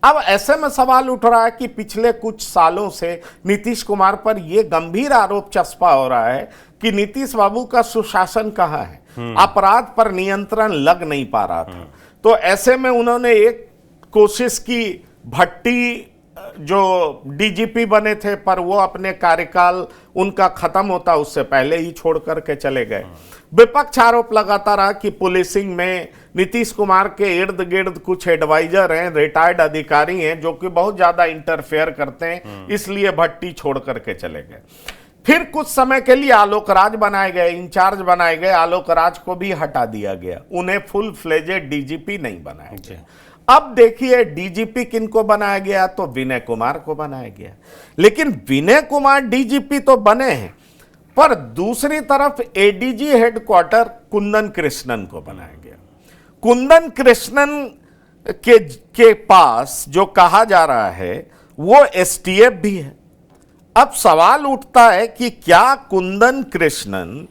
अब ऐसे में सवाल उठ रहा है कि पिछले कुछ सालों से नीतीश कुमार पर यह गंभीर आरोप चस्पा हो रहा है कि नीतीश बाबू का सुशासन कहाँ है, अपराध पर नियंत्रण लग नहीं पा रहा था। तो ऐसे में उन्होंने एक कोशिश की, भट्टी जो डीजीपी बने थे पर वो अपने कार्यकाल उनका खत्म होता उससे पहले ही छोड़ करके चले गए। विपक्ष आरोप लगाता रहा कि पुलिसिंग में नीतीश कुमार के इर्द गिर्द कुछ एडवाइजर हैं, रिटायर्ड अधिकारी हैं जो कि बहुत ज्यादा इंटरफेयर करते हैं, इसलिए भट्टी छोड़ करके चले गए। फिर कुछ समय के लिए आलोक राज बनाए गए, इंचार्ज बनाए गए, आलोक राज को भी हटा दिया गया, उन्हें फुल फ्लेजेड डीजीपी नहीं बनाया गया। अब देखिए डीजीपी किनको बनाया गया, तो विनय कुमार को बनाया गया। लेकिन विनय कुमार डीजीपी तो बने हैं, पर दूसरी तरफ एडीजी हेडक्वार्टर कुंदन कृष्णन को बनाया गया। कुंदन कृष्णन के पास जो कहा जा रहा है वो एसटीएफ भी है। अब सवाल उठता है कि क्या कुंदन कृष्णन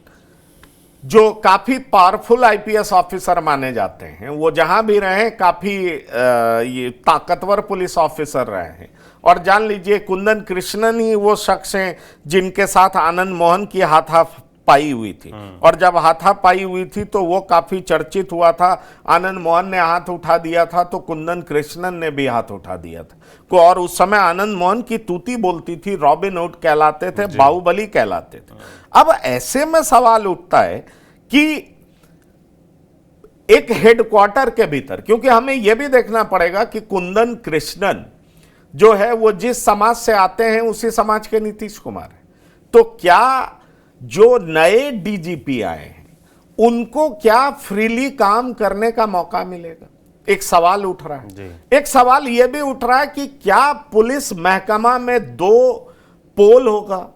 जो काफी पावरफुल आईपीएस ऑफिसर माने जाते हैं, वो जहां भी रहे काफी ये ताकतवर पुलिस ऑफिसर रहे हैं, और जान लीजिए कुंदन कृष्णन ही वो शख्स हैं जिनके साथ आनंद मोहन की हाथापाई हुई थी, और जब हाथापाई हुई थी तो वो काफी चर्चित हुआ था। आनंद मोहन ने हाथ उठा दिया था तो कुंदन कृष्णन ने भी हाथ उठा दिया था, और उस समय आनंद मोहन की तूती बोलती थी, रॉबिन हुड कहलाते थे, बाहुबली कहलाते थे। अब ऐसे में सवाल उठता है कि एक हेडक्वार्टर के भीतर, क्योंकि हमें यह भी देखना पड़ेगा कि कुंदन कृष्णन जो है वो जिस समाज से आते हैं उसी समाज के नीतीश कुमार है, तो क्या जो नए डीजीपी आए हैं उनको क्या फ्रीली काम करने का मौका मिलेगा, एक सवाल उठ रहा है। एक सवाल यह भी उठ रहा है कि क्या पुलिस महकमा में दो पोल होगा,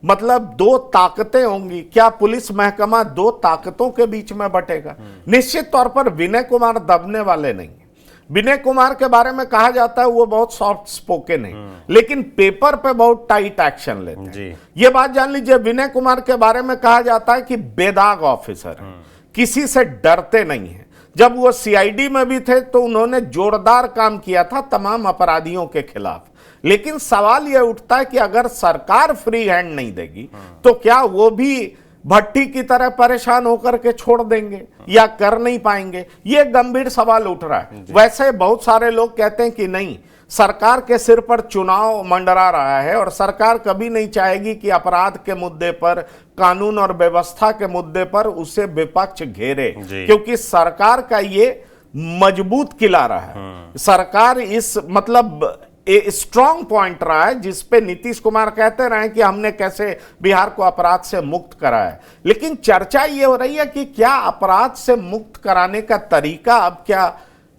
मतलब दो ताकतें होंगी, क्या पुलिस महकमा दो ताकतों के बीच में बटेगा? निश्चित तौर पर विनय कुमार दबने वाले नहीं है। विनय कुमार के बारे में कहा जाता है वो बहुत सॉफ्ट स्पोकन है, लेकिन पेपर पे बहुत टाइट एक्शन लेते हैं। ये बात जान लीजिए, विनय कुमार के बारे में कहा जाता है कि बेदाग ऑफिसर है, किसी से डरते नहीं है। जब वो सीआईडी में भी थे तो उन्होंने जोरदार काम किया था तमाम अपराधियों के खिलाफ। लेकिन सवाल यह उठता है कि अगर सरकार फ्री हैंड नहीं देगी तो क्या वो भी भट्टी की तरह परेशान होकर के छोड़ देंगे या कर नहीं पाएंगे? ये गंभीर सवाल उठ रहा है। वैसे बहुत सारे लोग कहते हैं कि नहीं, सरकार के सिर पर चुनाव मंडरा रहा है और सरकार कभी नहीं चाहेगी कि अपराध के मुद्दे पर, कानून और व्यवस्था के मुद्दे पर उसे विपक्ष घेरे, क्योंकि सरकार का ये मजबूत किला रहा है। सरकार इस मतलब स्ट्रॉन्ग पॉइंट रहा है जिसपे नीतीश कुमार कहते रहे कि हमने कैसे बिहार को अपराध से मुक्त कराया है। लेकिन चर्चा ये हो रही है कि क्या अपराध से मुक्त कराने का तरीका अब क्या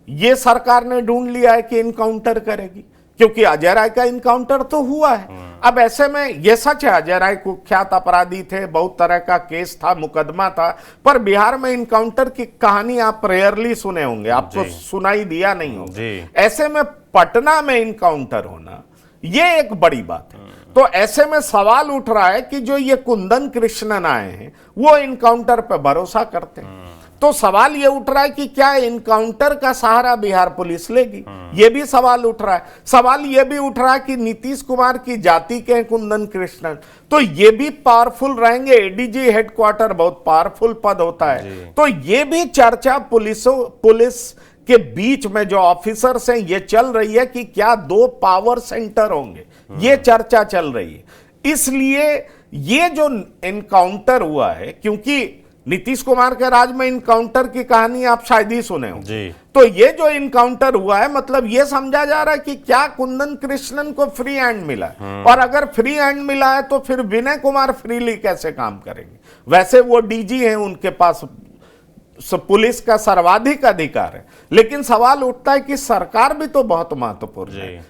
ये सरकार ने ढूंढ लिया है कि इनकाउंटर करेगी? क्योंकि अजय राय का इनकाउंटर तो हुआ है। अब ऐसे में ये सच है अजय राय कुख्यात अपराधी थे, बहुत तरह का केस था, मुकदमा था, पर बिहार में इनकाउंटर की कहानी आप रेयरली सुने होंगे, आपको सुनाई दिया नहीं होगा। ऐसे में पटना में इनकाउंटर होना ये एक बड़ी बात है। तो ऐसे में सवाल उठ रहा है कि जो ये कुंदन कृष्णन आए हैं वो इनकाउंटर पर भरोसा करते हैं, तो सवाल ये उठ रहा है कि क्या इनकाउंटर का सहारा बिहार पुलिस लेगी? ये भी सवाल उठ रहा है। सवाल ये भी उठ रहा है कि नीतीश कुमार की जाति के कुंदन कृष्णन, तो ये भी पावरफुल रहेंगे। एडीजी हेडक्वार्टर बहुत पावरफुल पद होता है, तो ये भी चर्चा पुलिस के बीच में जो ऑफिसर्स हैं ये चल रही है कि क्या दो पावर सेंटर होंगे, ये चर्चा चल रही है। इसलिए ये जो इनकाउंटर हुआ है, क्योंकि नीतीश कुमार के राज में इनकाउंटर की कहानी आप शायद ही सुने हो, तो ये जो इनकाउंटर हुआ है मतलब ये समझा जा रहा है कि क्या कुंदन कृष्णन को फ्री हैंड मिला है, और अगर फ्री हैंड मिला है तो फिर विनय कुमार फ्रीली कैसे काम करेंगे? वैसे वो डीजी हैं, उनके पास पुलिस का सर्वाधिक अधिकार है, लेकिन सवाल उठता है कि सरकार भी तो बहुत महत्वपूर्ण है।